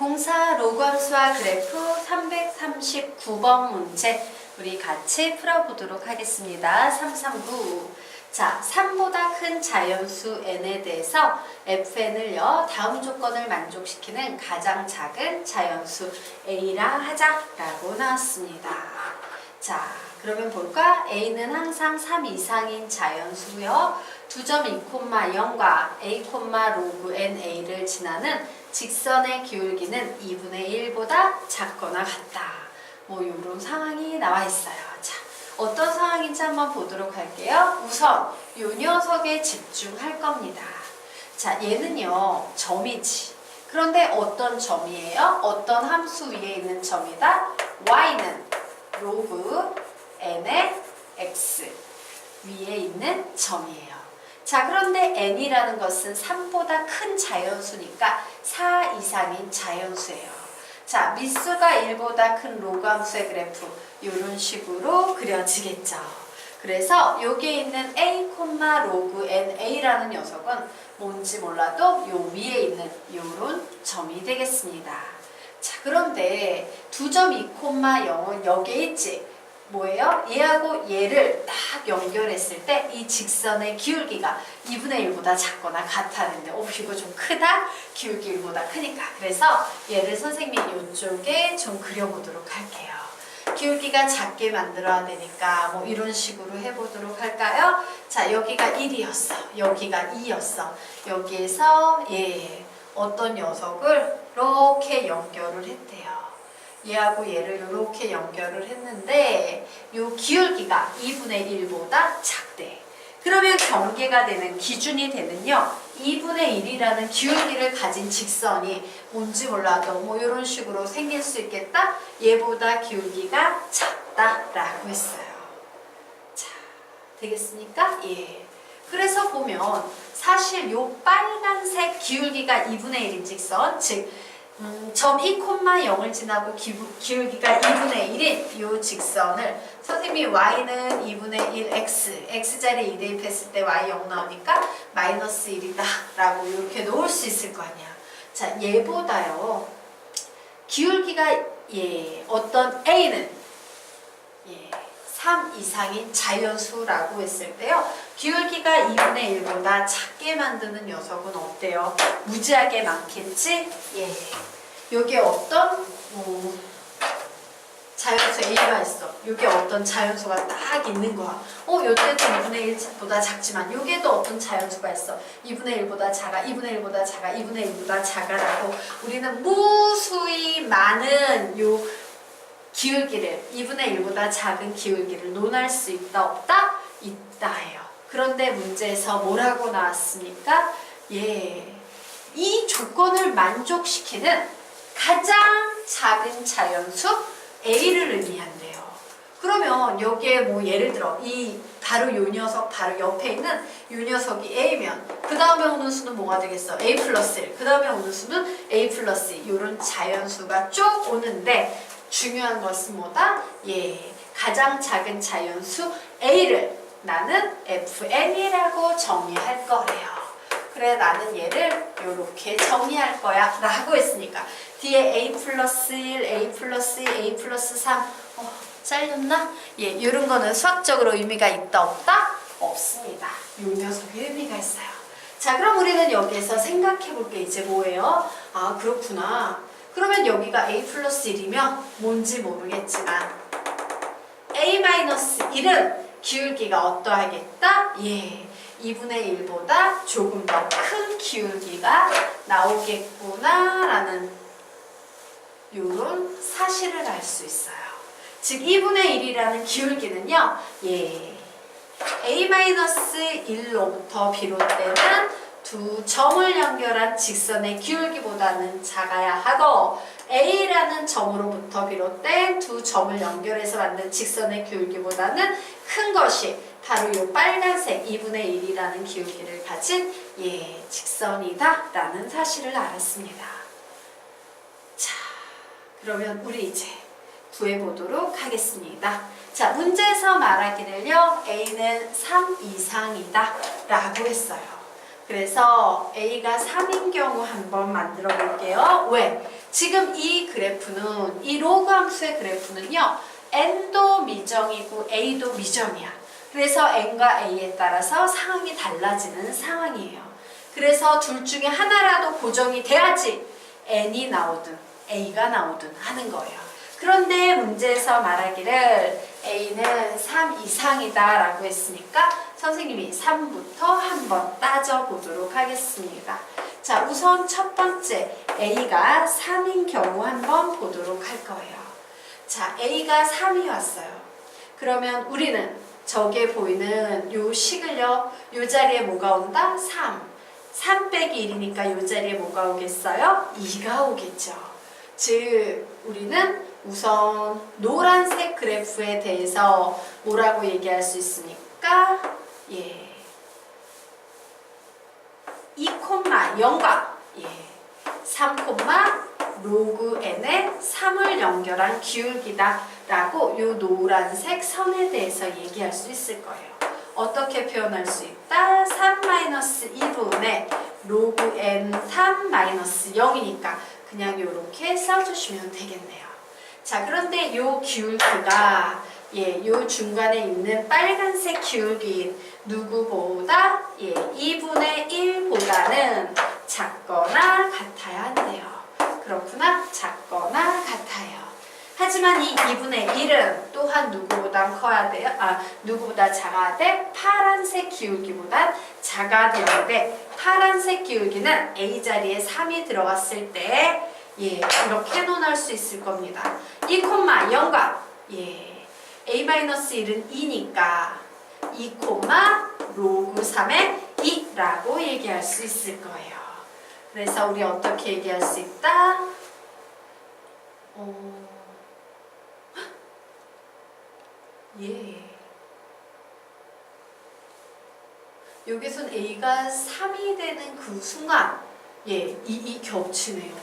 공사 로그함수와 그래프 339번 문제 우리 같이 풀어보도록 하겠습니다. 339. 자, 3보다 큰 자연수 n에 대해서 fn을요 다음 조건을 만족시키는 가장 작은 자연수 a라 하자라고 나왔습니다. 자, 그러면 볼까? a는 항상 3 이상인 자연수고요. 2.2,0과 a, 로그 n a를 지나는 직선의 기울기는 2분의 1보다 작거나 같다. 뭐 이런 상황이 나와 있어요. 자, 어떤 상황인지 한번 보도록 할게요. 우선 이 녀석에 집중할 겁니다. 자, 얘는요 점이지. 그런데 어떤 점이에요? 어떤 함수 위에 있는 점이다? y는 로그 n의 x 위에 있는 점이에요. 자, 그런데 n이라는 것은 3보다 큰 자연수니까 4 이상인 자연수예요. 자, 밑수가 1보다 큰 로그 함수의 그래프 이런 식으로 그려지겠죠. 그래서 여기에 있는 a, 로그 n a라는 녀석은 뭔지 몰라도 요 위에 있는 요런 점이 되겠습니다. 자, 그런데 2.2,0은 여기에 있지. 뭐예요? 얘하고 얘를 딱 연결했을 때 이 직선의 기울기가 2분의 1보다 작거나 같다는데 이거 좀 크다? 기울기 1보다 크니까. 그래서 얘를 선생님이 이쪽에 좀 그려보도록 할게요. 기울기가 작게 만들어야 되니까 뭐 이런 식으로 해보도록 할까요? 자, 여기가 1이었어. 여기가 2였어. 여기에서 어떤 녀석을 이렇게 연결을 했대요. 얘하고 얘를 이렇게 연결을 했는데 요 기울기가 2분의 1보다 작대. 그러면 경계가 되는 기준이 되는요 2분의 1이라는 기울기를 가진 직선이 뭔지 몰라도 뭐 이런 식으로 생길 수 있겠다. 얘보다 기울기가 작다라고 했어요. 자, 되겠습니까? 예. 그래서 보면 사실 요 빨간색 기울기가 2분의 1인 직선, 즉 점 2,0을 지나고 기울기가 2분의 1인 이 직선을 선생님이 y는 2분의 1 x, x자리에 2 대입했을 때 y 0 나오니까 마이너스 1이다 라고 이렇게 놓을 수 있을 거 아니야. 자, 얘보다요 기울기가 어떤 a는 3 이상인 자연수라고 했을 때요 기울기가 2분의 1보다 작게 만드는 녀석은 어때요? 무지하게 많겠지? 여기에 어떤 자연수 A가 있어. 여기에 어떤 자연수가 딱 있는 거야. 요때도 2분의 1보다 작지만 여기에도 어떤 자연수가 있어. 2분의 1보다 작아, 2분의 1보다 작아, 2분의 1보다 작아라고 우리는 무수히 많은 요 기울기를 2분의 1보다 작은 기울기를 논할 수 있다 없다? 있다예요. 그런데 문제에서 뭐라고 나왔습니까? 이 조건을 만족시키는 가장 작은 자연수 A를 의미한대요. 그러면 여기에 뭐 예를 들어 바로 요 녀석 바로 옆에 있는 요 녀석이 A면 그 다음에 오는 수는 뭐가 되겠어? A 플러스 1. 그 다음에 오는 수는 A 플러스 2. 요런 자연수가 쭉 오는데 중요한 것은 뭐다? 가장 작은 자연수 A를 나는 FN이라고 정의할 거래요. 그래, 나는 얘를 이렇게 정의할 거야 라고 했으니까 뒤에 A 플러스 1, A 플러스 2, A 플러스 3 잘렸나? 이런 거는 수학적으로 의미가 있다 없다? 없습니다. 요 녀석이 의미가 있어요. 자, 그럼 우리는 여기에서 생각해 볼 게 이제 뭐예요? 아, 그렇구나. 그러면 여기가 A 플러스 1이면 뭔지 모르겠지만 A 마이너스 1은 기울기가 어떠하겠다? 2분의 1보다 조금 더 큰 기울기가 나오겠구나 라는 요런 사실을 알 수 있어요. 즉 2분의 1이라는 기울기는요 A-1로부터 비롯되는 두 점을 연결한 직선의 기울기보다는 작아야 하고 A라는 점으로부터 비롯된 두 점을 연결해서 만든 직선의 기울기보다는 큰 것이 바로 이 빨간색 2분의 1이라는 기울기를 가진 직선이다 라는 사실을 알았습니다. 자, 그러면 우리 이제 구해보도록 하겠습니다. 자, 문제에서 말하기를요 A는 3 이상이다 라고 했어요. 그래서 A가 3인 경우 한번 만들어 볼게요. 왜? 지금 이 그래프는, 이 로그 함수의 그래프는요, n도 미정이고 a도 미정이야. 그래서 n과 a에 따라서 상황이 달라지는 상황이에요. 그래서 둘 중에 하나라도 고정이 돼야지 n이 나오든 a가 나오든 하는 거예요. 그런데 문제에서 말하기를 a는 3 이상이다 라고 했으니까 선생님이 3부터 한번 따져보도록 하겠습니다. 자, 우선 첫 번째 a가 3인 경우 한번 보도록 할 거예요. 자, a가 3이 왔어요. 그러면 우리는 저기에 보이는 요 식을요, 요 자리에 뭐가 온다? 3 빼기 1이니까 요 자리에 뭐가 오겠어요? 2가 오겠죠. 즉 우리는 우선 노란색 그래프에 대해서 뭐라고 얘기할 수 있습니까? 2,0과 3, 로그 n에 3을 연결한 기울기다 라고 요 노란색 선에 대해서 얘기할 수 있을 거예요. 어떻게 표현할 수 있다? 3-2분의 로그 n 3-0이니까 그냥 이렇게 써주시면 되겠네요. 자, 그런데 요 기울기가 요 중간에 있는 빨간색 기울기인 누구보다 2분의 1보다는 작거나 같아야 한대요. 그렇구나. 작거나 같아요. 하지만 이 2분의 1은 또한 누구보다 커야 돼요. 누구보다 작아야 돼. 파란색 기울기보단 작아야 되는데 파란색 기울기는 A 자리에 3이 들어갔을 때 이렇게 논할 수 있을 겁니다. 2,0과 A-1은 2니까 2, 로그 3의 2라고 얘기할 수 있을 거예요. 그래서 우리 어떻게 얘기할 수 있다? 여기선 A가 3이 되는 그 순간 이 겹치네요.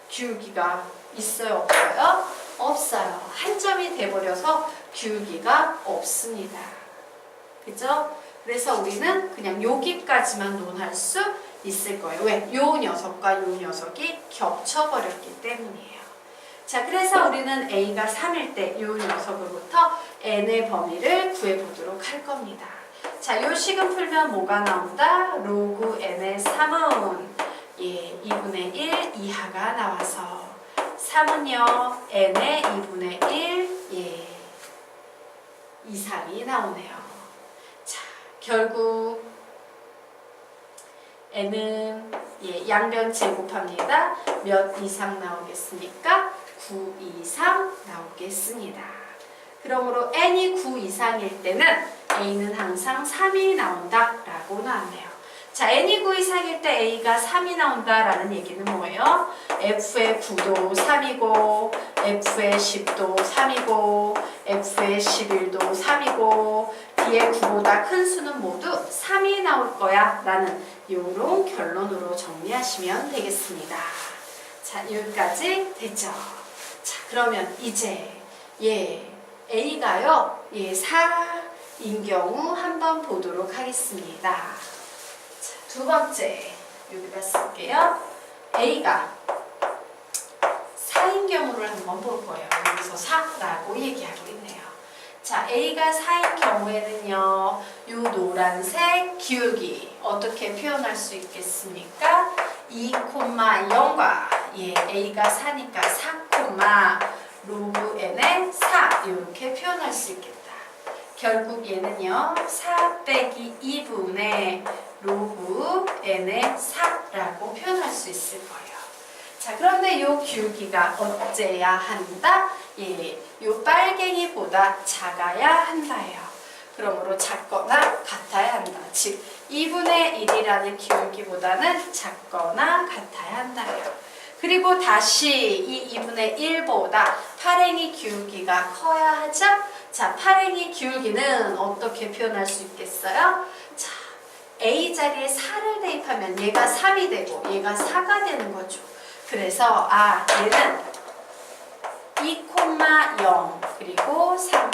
기울기가 있어요? 없어요? 없어요. 한 점이 돼버려서 기울기가 없습니다. 그죠? 그래서 우리는 그냥 여기까지만 논할 수 있을 거예요. 왜? 요 녀석과 요 녀석이 겹쳐버렸기 때문이에요. 자, 그래서 우리는 A가 3일 때 요 녀석으로부터 n의 범위를 구해보도록 할 겁니다. 자, 요 식은 풀면 뭐가 나온다? 로그 n의 3은 2분의 1 이하가 나와서 3은요 n의 2분의 1 이상이 나오네요. 자, 결국 n은 양변 제곱합니다. 몇 이상 나오겠습니까? 9 이상 나오겠습니다. 그러므로 n이 9 이상일 때는 a는 항상 3이 나온다 라고 나왔네요. 자, n이 9 이상일 때 a가 3이 나온다 라는 얘기는 뭐예요? f의 9도 3이고 f의 10도 3이고 f의 11도 3이고 d의 9보다 큰 수는 모두 3이 나올 거야 라는 이런 결론으로 정리하시면 되겠습니다. 자, 여기까지 됐죠? 자, 그러면 이제 A가요 4인 경우 한번 보도록 하겠습니다. 자, 두 번째 여기다 쓸게요. A가 4인 경우를 한번 볼 거예요. 여기서 4라고 얘기하고 있네요. 자, A가 4인 경우에는요, 요 노란색 기울기 어떻게 표현할 수 있겠습니까? 2,0과 A가 4니까 4, 로그 n의 4 이렇게 표현할 수 있겠다. 결국 얘는요 4 빼기 2분의 로그 n의 4라고 표현할 수 있을 거예요. 자, 그런데 요 기울기가 어째야 한다? 요 빨갱이보다 작아야 한다예요. 그러므로 작거나 같아야 한다. 즉 2분의 1이라는 기울기보다는 작거나 같아야 한다예요. 그리고 다시 이 2분의 1보다 파랭이 기울기가 커야 하죠? 자, 파랭이 기울기는 어떻게 표현할 수 있겠어요? 자, A 자리에 4를 대입하면 얘가 3이 되고 얘가 4가 되는 거죠. 그래서 얘는 2,0 그리고 3,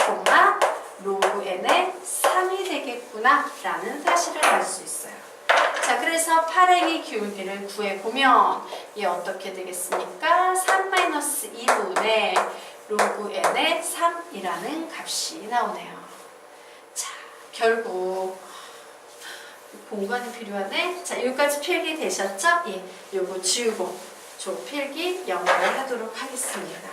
로그 n의 3이 되겠구나 라는 사실을 알 수 있어요. 자, 그래서 팔행의 기울기를 구해보면 얘 어떻게 되겠습니까? 3-2분의 로그 n의 3이라는 값이 나오네요. 자, 결국 공간이 필요하네. 자, 여기까지 필기 되셨죠? 예, 요거 지우고 조 필기 연결하도록 하겠습니다.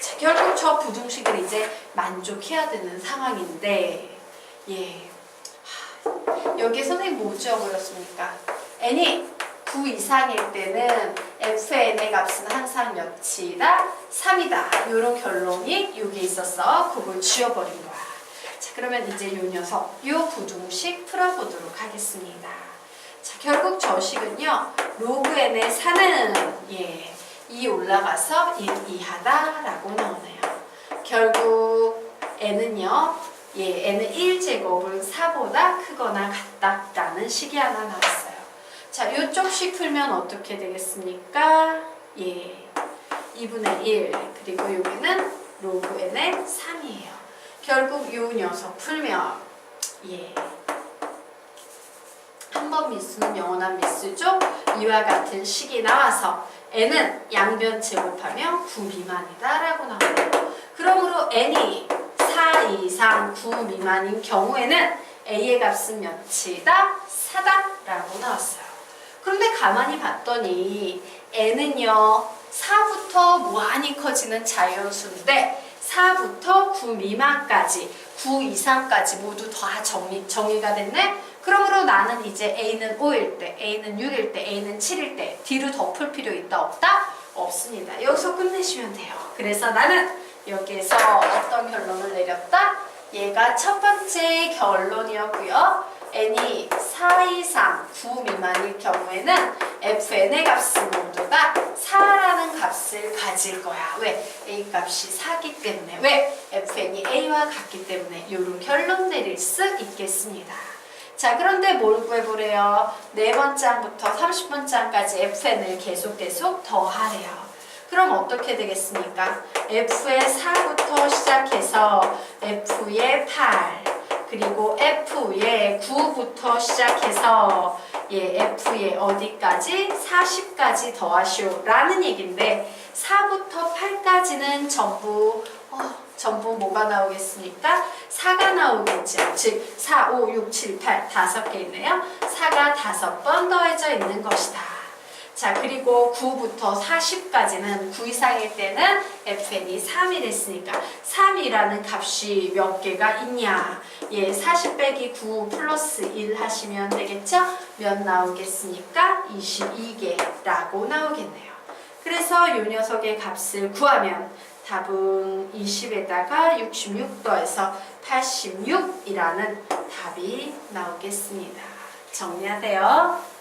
자, 결국 저 부등식을 이제 만족해야 되는 상황인데, 예, 여기에 선생님 뭐 지어버렸습니까? n이 9 이상일 때는 fn의 값은 항상 몇이다? 3이다. 이런 결론이 여기 있었어. 그걸 지워버린 거야. 자, 그러면 이제 요 녀석, 요 부등식 풀어보도록 하겠습니다. 자, 결국 저 식은요, 로그 n의 4는 예, 2 올라가서 1 이하다라고 나오네요. 결국 n은요, 예, n은 1제곱은 4보다 크거나 같다라는 식이 하나 나왔어요. 자, 요쪽 식 풀면 어떻게 되겠습니까? 예, 2분의 1, 그리고 여기는 로그 n의 3이에요. 결국 요 녀석 풀면, 예, 한 번 미수는 영원한 미수죠? 이와 같은 식이 나와서 n은 양변 제곱하면 9 미만이다 라고 나와요. 그러므로 n이 4 이상 9 미만인 경우에는 a의 값은 몇이다? 4다 라고 나왔어요. 그런데 가만히 봤더니 n은요 4부터 무한히 커지는 자연수인데 4부터 9 미만까지 9 이상까지 모두 다 정의가 됐네? 그러므로 나는 이제 a는 5일 때, a는 6일 때, a는 7일 때 뒤로 덮을 필요 있다 없다? 없습니다. 여기서 끝내시면 돼요. 그래서 나는 여기에서 어떤 결론을 내렸다? 얘가 첫 번째 결론이었고요. n이 4 이상 9 미만일 경우에는 fn의 값은 모두가 4라는 값을 가질 거야. 왜? a 값이 4기 때문에. 왜? fn이 a와 같기 때문에. 이런 결론 내릴 수 있겠습니다. 자, 그런데 뭘 구해보래요? 4번째 항부터 30번째 항까지 fn을 계속 더하래요. 그럼 어떻게 되겠습니까? f의 4부터 시작해서 f의 8, 그리고 f의 9부터 시작해서 예, f의 어디까지? 40까지 더하시오 라는 얘기인데 4부터 8까지는 전부 뭐가 나오겠습니까? 4가 나오겠죠. 즉 4, 5, 6, 7, 8 5개 있네요. 4가 5번 더해져 있는 것이다. 자, 그리고 9부터 40까지는 9 이상일 때는 fn이 3이 됐으니까 3이라는 값이 몇 개가 있냐? 예, 40 빼기 9 플러스 1 하시면 되겠죠? 몇 나오겠습니까? 22개라고 나오겠네요. 그래서 이 녀석의 값을 구하면 답은 20에다가 66 더해서 86이라는 답이 나오겠습니다. 정리하세요.